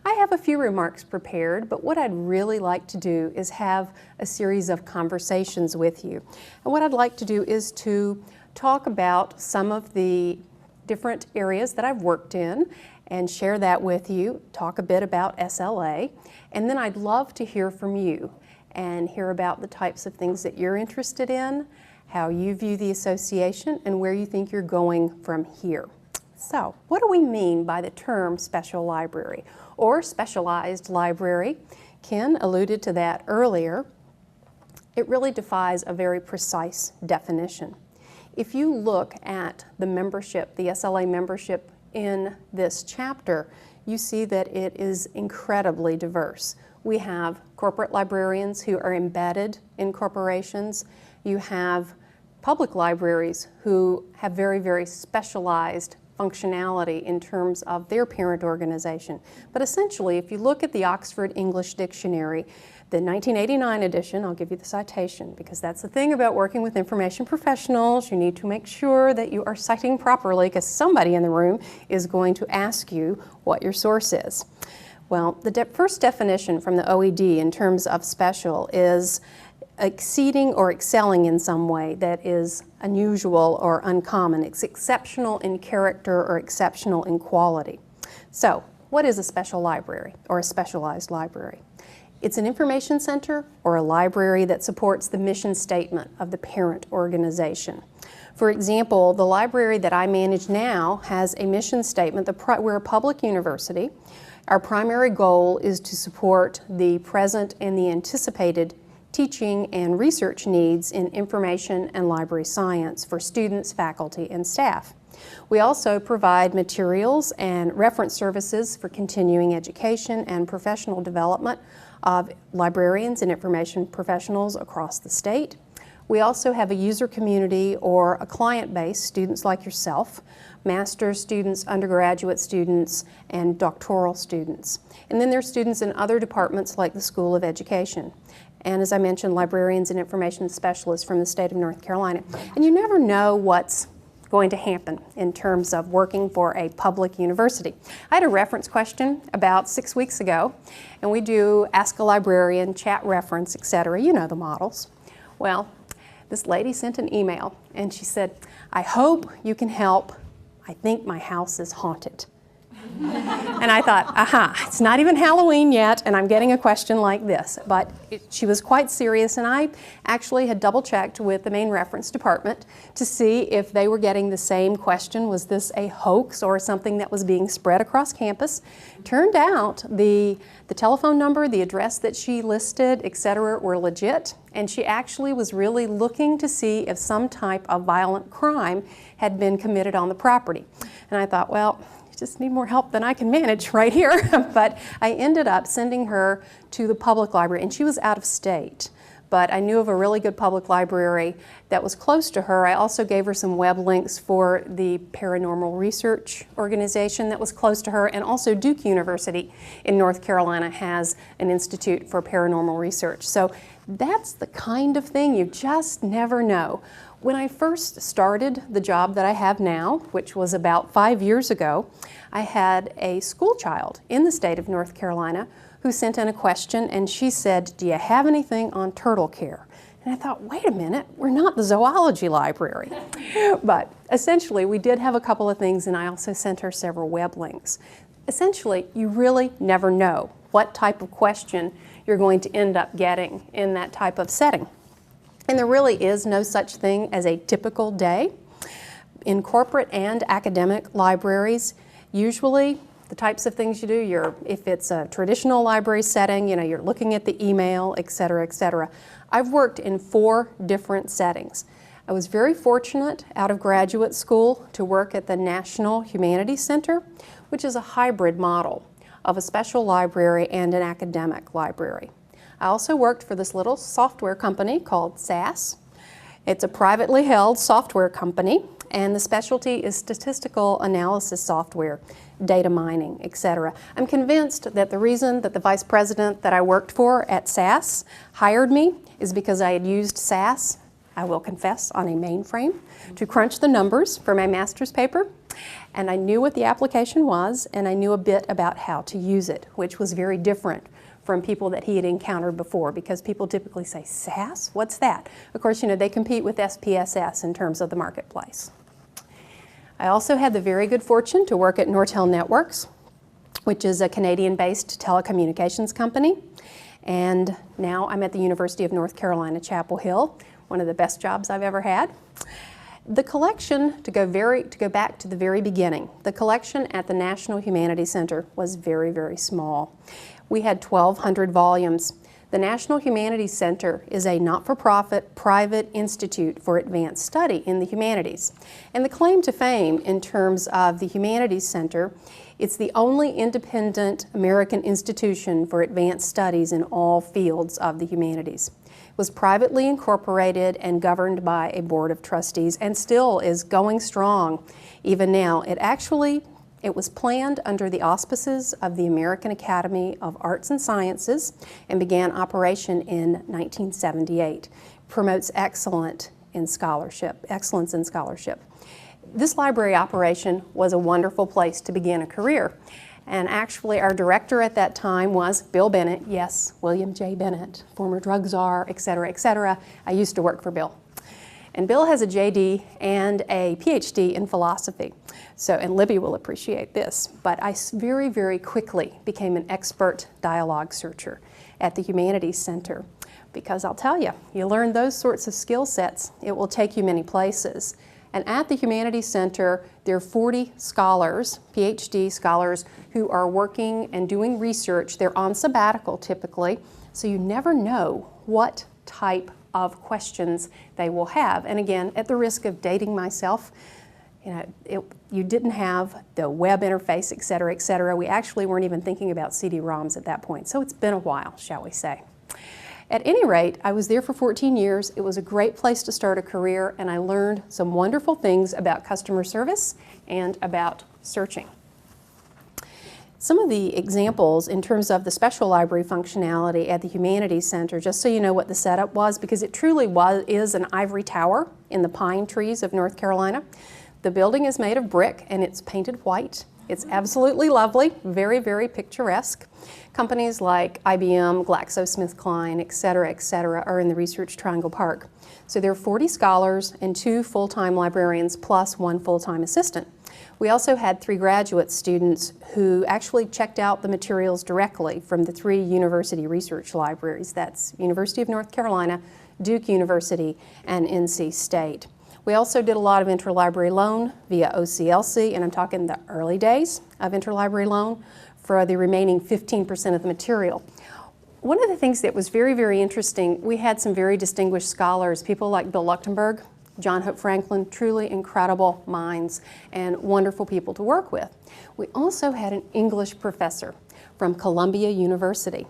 I have a few remarks prepared, but what I'd really like to do is have a series of conversations with you. And what I'd like to do is to talk about some of the different areas that I've worked in and share that with you, talk a bit about SLA, and then I'd love to hear from you and hear about the types of things that you're interested in, how you view the association, and where you think you're going from here. So, what do we mean by the term special library or specialized library? Ken alluded to that earlier. It really defies a very precise definition. If you look at the membership, the SLA membership in this chapter, you see that it is incredibly diverse. We have corporate librarians who are embedded in corporations. You have public libraries who have very, very specialized functionality in terms of their parent organization. But essentially, if you look at the Oxford English Dictionary, the 1989 edition, I'll give you the citation because that's the thing about working with information professionals. You need to make sure that you are citing properly because somebody in the room is going to ask you what your source is. Well, the first definition from the OED in terms of special is exceeding or excelling in some way that is unusual or uncommon. It's exceptional in character or exceptional in quality. So, what is a special library or a specialized library? It's an information center or a library that supports the mission statement of the parent organization. For example, the library that I manage now has a mission statement. We're a public university. Our primary goal is to support the present and the anticipated teaching and research needs in information and library science for students, faculty, and staff. We also provide materials and reference services for continuing education and professional development of librarians and information professionals across the state. We also have a user community or a client base, students like yourself, master's students, undergraduate students, and doctoral students. And then there's students in other departments like the School of Education. And as I mentioned, librarians and information specialists from the state of North Carolina. And you never know what's going to happen in terms of working for a public university. I had a reference question about 6 weeks ago, and we do ask a librarian, chat reference, etc. You know the models. Well, this lady sent an email, and she said, "I hope you can help. I think my house is haunted." And I thought, aha, it's not even Halloween yet, and I'm getting a question like this. But she was quite serious, and I actually had double-checked with the main reference department to see if they were getting the same question. Was this a hoax or something that was being spread across campus? Turned out the telephone number, the address that she listed, etc., were legit, and she actually was really looking to see if some type of violent crime had been committed on the property. And I thought, well, just need more help than I can manage right here. But I ended up sending her to the public library, and she was out of state. But I knew of a really good public library that was close to her. I also gave her some web links for the paranormal research organization that was close to her, and also Duke University in North Carolina has an institute for paranormal research. So that's the kind of thing you just never know. When I first started the job that I have now, which was about 5 years ago, I had a school child in the state of North Carolina who sent in a question, and she said, "Do you have anything on turtle care?" And I thought, wait a minute, we're not the zoology library. But essentially, we did have a couple of things, and I also sent her several web links. Essentially, you really never know what type of question you're going to end up getting in that type of setting. And there really is no such thing as a typical day. In corporate and academic libraries, usually the types of things you do, if it's a traditional library setting, you're looking at the email, et cetera, et cetera. I've worked in 4 different settings. I was very fortunate out of graduate school to work at the National Humanities Center, which is a hybrid model of a special library and an academic library. I also worked for this little software company called SAS. It's a privately held software company, and the specialty is statistical analysis software, data mining, etc. I'm convinced that the reason that the vice president that I worked for at SAS hired me is because I had used SAS I will confess, on a mainframe to crunch the numbers for my master's paper. And I knew what the application was, and I knew a bit about how to use it, which was very different from people that he had encountered before, because people typically say, SAS? What's that? Of course, you know, they compete with SPSS in terms of the marketplace. I also had the very good fortune to work at Nortel Networks, which is a Canadian-based telecommunications company. And now I'm at the University of North Carolina, Chapel Hill, one of the best jobs I've ever had. The collection, to go back to the very beginning, the collection at the National Humanities Center was very, very small. We had 1,200 volumes. The National Humanities Center is a not-for-profit private institute for advanced study in the humanities. And the claim to fame in terms of the Humanities Center, it's the only independent American institution for advanced studies in all fields of the humanities. It was privately incorporated and governed by a board of trustees, and still is going strong even now. It was planned under the auspices of the American Academy of Arts and Sciences and began operation in 1978. Promotes excellence in scholarship. This library operation was a wonderful place to begin a career. And actually our director at that time was Bill Bennett. Yes, William J. Bennett, former drug czar, et cetera, et cetera. I used to work for Bill. And Bill has a JD and a PhD in philosophy. And Libby will appreciate this, but I very, very quickly became an expert dialogue searcher at the Humanities Center. Because I'll tell you, you learn those sorts of skill sets, it will take you many places. And at the Humanities Center, there are 40 scholars, PhD scholars, who are working and doing research. They're on sabbatical typically, so you never know what type of questions they will have. And again, at the risk of dating myself, you didn't have the web interface, et cetera, et cetera. We actually weren't even thinking about CD-ROMs at that point. So it's been a while, shall we say. At any rate, I was there for 14 years. It was a great place to start a career, and I learned some wonderful things about customer service and about searching. Some of the examples in terms of the special library functionality at the Humanities Center, just so you know what the setup was, because it truly is an ivory tower in the pine trees of North Carolina. The building is made of brick and it's painted white. It's absolutely lovely, very, very picturesque. Companies like IBM, GlaxoSmithKline, et cetera, are in the Research Triangle Park. So there are 40 scholars and 2 full-time librarians plus 1 full-time assistant. We also had 3 graduate students who actually checked out the materials directly from the 3 university research libraries. That's University of North Carolina, Duke University, and NC State. We also did a lot of interlibrary loan via OCLC, and I'm talking the early days of interlibrary loan for the remaining 15% of the material. One of the things that was very, very interesting, we had some very distinguished scholars, people like Bill Luchtenberg, John Hope Franklin, truly incredible minds and wonderful people to work with. We also had an English professor from Columbia University.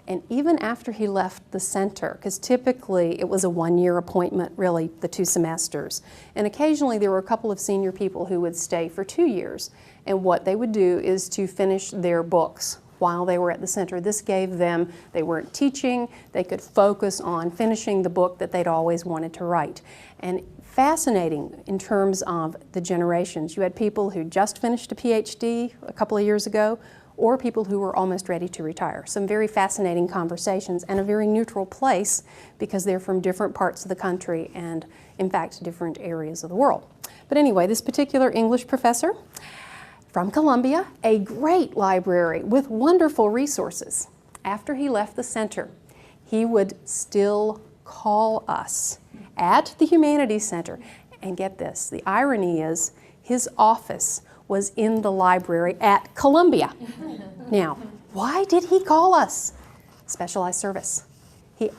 And even after he left the center, because typically it was a 1-year appointment, really, the 2 semesters. And occasionally there were a couple of senior people who would stay for 2 years. And what they would do is to finish their books while they were at the center. This gave them, they weren't teaching, they could focus on finishing the book that they'd always wanted to write. And fascinating in terms of the generations. You had people who just finished a PhD a couple of years ago, or people who were almost ready to retire. Some very fascinating conversations and a very neutral place because they're from different parts of the country and, in fact, different areas of the world. But anyway, this particular English professor from Columbia, a great library with wonderful resources. After he left the center, he would still call us at the Humanities Center. And get this, the irony is his office was in the library at Columbia. Now, why did he call us? Specialized service. We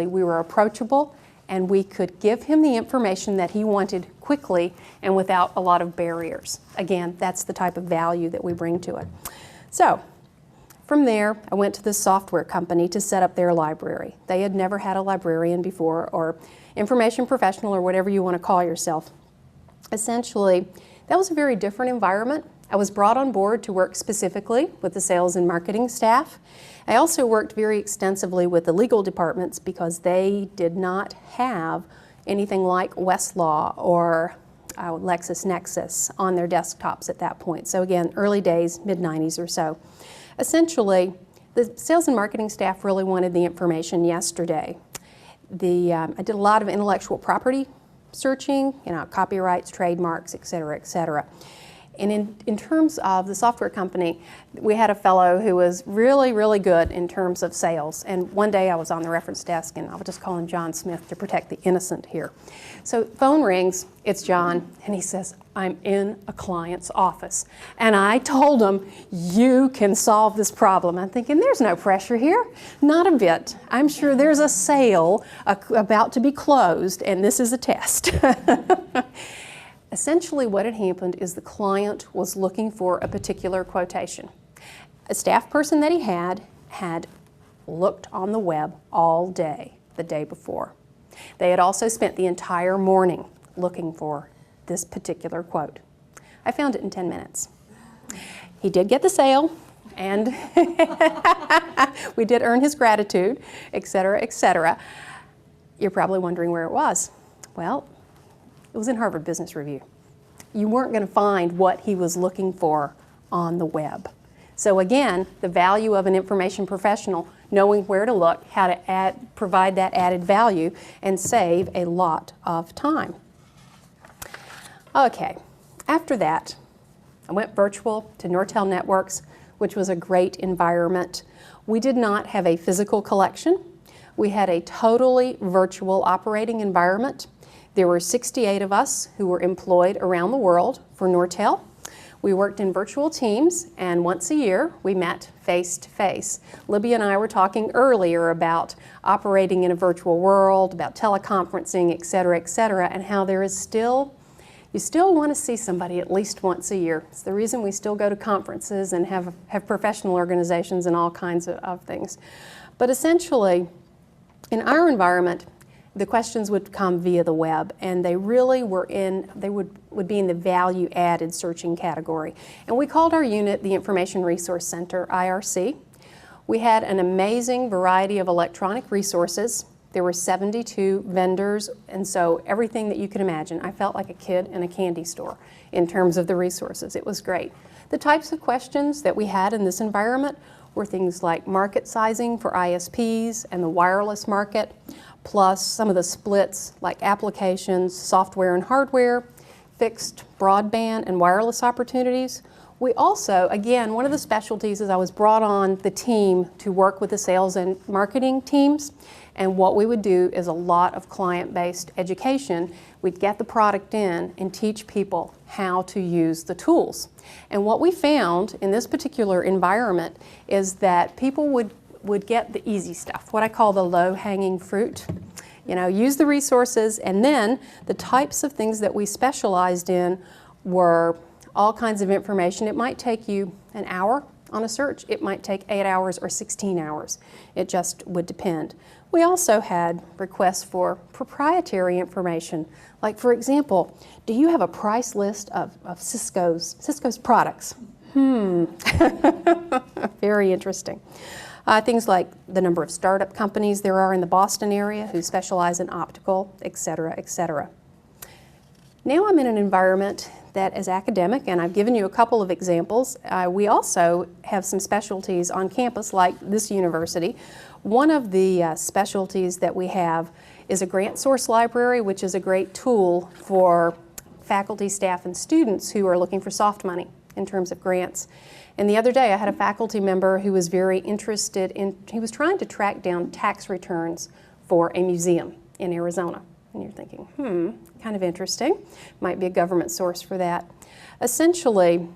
were approachable and we could give him the information that he wanted quickly and without a lot of barriers. Again, that's the type of value that we bring to it. So, from there, I went to this software company to set up their library. They had never had a librarian before, or information professional, or whatever you want to call yourself. Essentially, that was a very different environment. I was brought on board to work specifically with the sales and marketing staff. I also worked very extensively with the legal departments because they did not have anything like Westlaw or LexisNexis on their desktops at that point. So again, early days, mid-90s or so. Essentially, the sales and marketing staff really wanted the information yesterday. I did a lot of intellectual property searching, copyrights, trademarks, et cetera, et cetera. And in terms of the software company, we had a fellow who was really, really good in terms of sales. And one day I was on the reference desk, and I'll just call him John Smith to protect the innocent here. So phone rings, it's John, and he says, I'm in a client's office. And I told him, you can solve this problem. I'm thinking, there's no pressure here. Not a bit. I'm sure there's a sale about to be closed, and this is a test. Essentially what had happened is the client was looking for a particular quotation. A staff person that he had looked on the web all day the day before. They had also spent the entire morning looking for this particular quote. I found it in 10 minutes. He did get the sale, and we did earn his gratitude, et cetera, et cetera. You're probably wondering where it was. Well, it was in Harvard Business Review. You weren't going to find what he was looking for on the web. So again, the value of an information professional, knowing where to look, how to provide that added value, and save a lot of time. Okay, after that, I went virtual to Nortel Networks, which was a great environment. We did not have a physical collection. We had a totally virtual operating environment. There were 68 of us who were employed around the world for Nortel. We worked in virtual teams, and once a year we met face to face. Libby and I were talking earlier about operating in a virtual world, about teleconferencing, et cetera, and how there is you still want to see somebody at least once a year. It's the reason we still go to conferences and have professional organizations and all kinds of things. But essentially, in our environment, the questions would come via the web, and they really would be in the value-added searching category. And we called our unit the Information Resource Center, IRC. We had an amazing variety of electronic resources. There were 72 vendors, and so everything that you can imagine. I felt like a kid in a candy store in terms of the resources. It was great. The types of questions that we had in this environment were things like market sizing for ISPs and the wireless market, plus some of the splits like applications, software and hardware, fixed broadband and wireless opportunities. We also, again, one of the specialties is I was brought on the team to work with the sales and marketing teams, and what we would do is a lot of client-based education. We'd get the product in and teach people how to use the tools. And what we found in this particular environment is that people would get the easy stuff, what I call the low-hanging fruit. Use the resources, and then the types of things that we specialized in were all kinds of information. It might take you an hour on a search. It might take 8 hours or 16 hours. It just would depend. We also had requests for proprietary information. Like, for example, do you have a price list of Cisco's products? Very interesting. Things like the number of startup companies there are in the Boston area who specialize in optical, et cetera, et cetera. Now I'm in an environment that is academic, and I've given you a couple of examples. We also have some specialties on campus, like this university. One of the specialties that we have is a grant source library, which is a great tool for faculty, staff, and students who are looking for soft money in terms of grants. And the other day I had a faculty member who was very interested he was trying to track down tax returns for a museum in Arizona. And you're thinking, kind of interesting. Might be a government source for that. Essentially,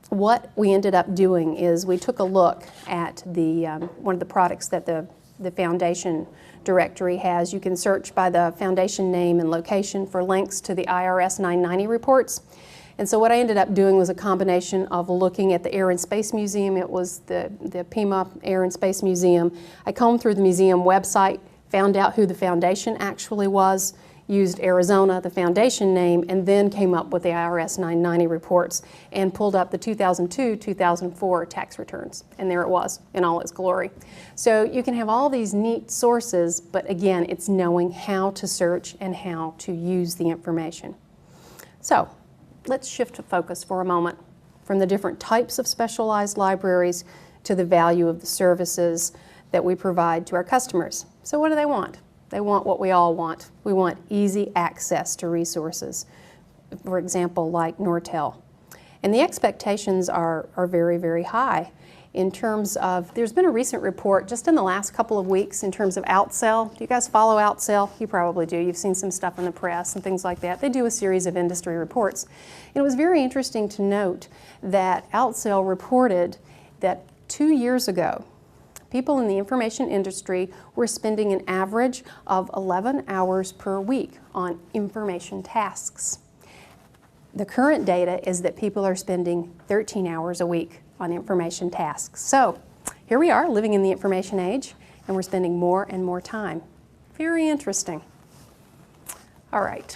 what we ended up doing is we took a look at one of the products that the foundation directory has. You can search by the foundation name and location for links to the IRS 990 reports. And so what I ended up doing was a combination of looking at the Air and Space Museum. It was the Pima Air and Space Museum. I combed through the museum website, found out who the foundation actually was, used Arizona, the foundation name, and then came up with the IRS 990 reports and pulled up the 2002, 2004 tax returns. And there it was in all its glory. So you can have all these neat sources, but again, it's knowing how to search and how to use the information. So let's shift to focus for a moment from the different types of specialized libraries to the value of the services that we provide to our customers. So what do they want? They want what we all want. We want easy access to resources, for example, like Nortel. And the expectations are very, very high in terms of, there's been a recent report just in the last couple of weeks in terms of Outsell. Do you guys follow Outsell? You probably do. You've seen some stuff in the press and things like that. They do a series of industry reports. And it was very interesting to note that Outsell reported that 2 years ago, people in the information industry were spending an average of 11 hours per week on information tasks. The current data is that people are spending 13 hours a week on information tasks. So here we are living in the information age, and we're spending more and more time. Very interesting. All right.